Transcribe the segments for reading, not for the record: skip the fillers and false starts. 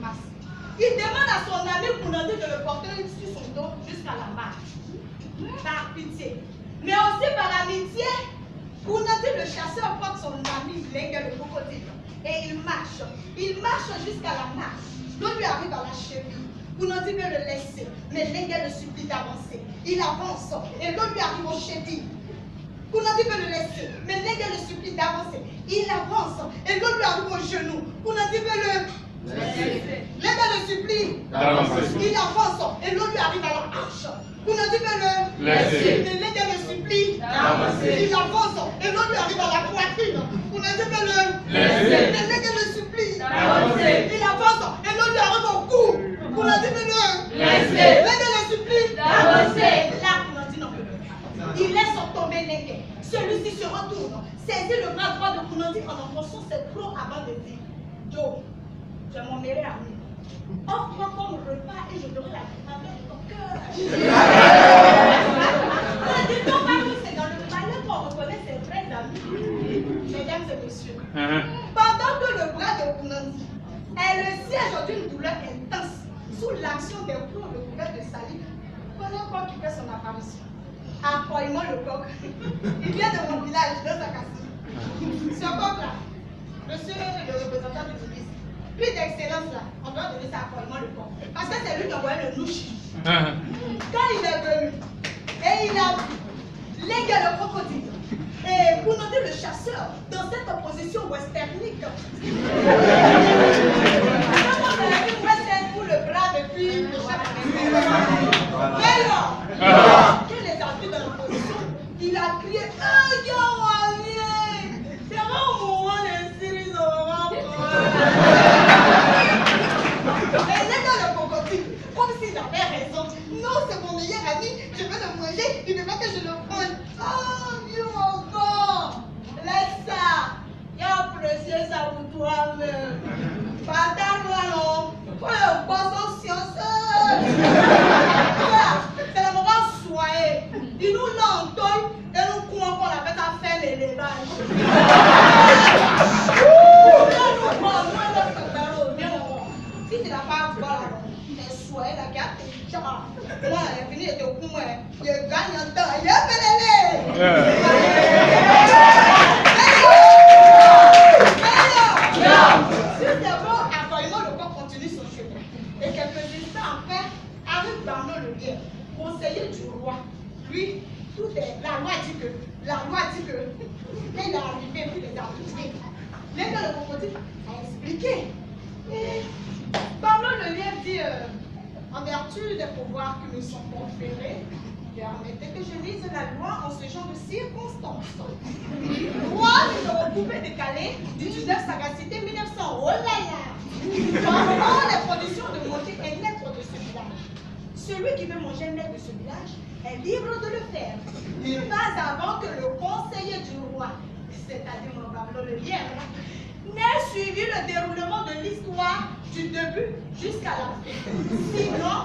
masse. Il demande à son ami Kounandi de le porter sur son dos jusqu'à la marche. Par pitié. Mais aussi par amitié, Kounandi le chasseur porte son ami Lengue le crocodile. Et il marche. Il marche jusqu'à la marche. L'eau lui arrive à la cheville. Kounandi veut le laisser. Mais Lengue le supplie d'avancer. Il avance. Et l'eau lui arrive aux chevilles. Kounandi veut le laisser. Mais Lengue le supplie d'avancer. Il avance. Et l'eau lui arrive aux genoux. Kounandi veut le laisser. Lengue le supplie d'avancer. Il avance. Et l'eau lui arrive à la hanche. Kounandi veut le laisser. Mais Lengue le supplie d'avancer. Il avance. Et l'eau lui arrive à la poitrine. Kounandi veut le laisser. Mais Lengue le supplie d'avancer. Il avance. Et l'eau lui arrive au cou. Kounandi veut le laisser. Lengue le supplie d'avancer. Là, Kounandi n'en peut plus. Il laisse tomber Lengue. Celui-ci se retourne, saisit le bras droit de Kounandi en enfonçant ses crocs avant de dire Joe, tu es mon meilleur ami. Offre-moi comme repas et je donnerai la grandeur de ton cœur. Dit-on pas que c'est dans le malheur qu'on reconnaît ses vrais amis. Mesdames et messieurs, pendant que le bras de Kounandi est le siège d'une douleur intense sous l'action des plombs recouverts de salive, voilà quoi qui fait son apparition. Accoyement le coq. Il vient de mon village, de Sakassi. Ce coq-là, monsieur le représentant de l'église, plus d'excellence là, on doit donner ça à Accoyement le coq. Parce que c'est lui qui a envoyé le louchi. Quand il est venu, et il a vu Lengue le crocodile et Kounandi le chasseur dans cette position westernique. Comment vous avez vu western pour le bras depuis le chef de les a vus dans la position, il a crié c'est vraiment les Syries et Lengue le crocodile, comme s'il avait raison. Non, c'est mon meilleur ami, je veux le manger, il ne veut pas que je le prenne. Oh, Dieu encore, laisse ça, il a apprécié ça pour toi-même. Pardonne-moi, non, pour le boisson scienceux. C'est le moment soigné. Il nous l'entoille et nous croyons qu'on avait à faire l'élevage. Si tu n'as pas voir les soins, la gâte, moi, il est fini de coup, il gagne un temps, il est belé. Accoyement le corps continue son chemin. Et quelques instants après, arrive Bamno le lien, conseiller du roi. Lui, tout est. La loi dit que. Il est arrivé, puis les a touchés. Lengue le crocodile a expliqué. Et Bamno le lien dit en vertu des pouvoirs qui me sont conférés, permettez que je lise la loi en ce genre de circonstances. Loi numéro coupé décalé du 19 Sagacité 1900. Oh là là! Pendant les productions de manger un être de ce village. Celui qui veut manger un être de ce village est libre de le faire. Mais pas avant que le conseiller du roi, c'est-à-dire mon Bamno le lien, n'ait suivi le déroulement de l'histoire du début jusqu'à la fin. Sinon,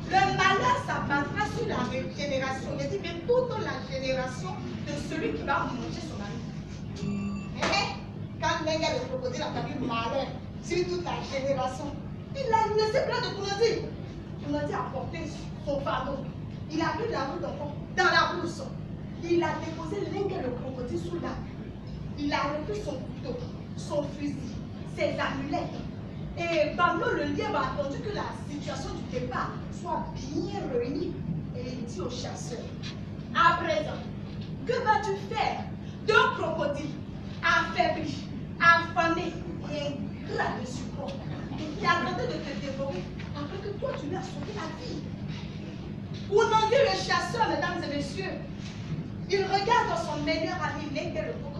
le malheur s'abattra sur la génération. Il dit bien toute la génération de celui qui va manger son ami. Quand Lengue le crocodile a fallu malheur sur toute la génération, il a laissé plein de Kounandi. Kounandi a porté son fardeau. Il a pris la route dans la brousse. Il a déposé Lengue le crocodile sous l'arbre. Il a repris son couteau, son fusil, ses amulettes. Et Bamno le lièvre a attendu que la situation du départ soit bien réunie. Et il dit au chasseur, à présent, que vas-tu faire d'un crocodile affaibli, affamé et ingrat de support, qui a tenté de te dévorer après que toi tu lui as sauvé la vie? Kounandi le chasseur, mesdames et messieurs, il regarde son meilleur ami Lengue le crocodile.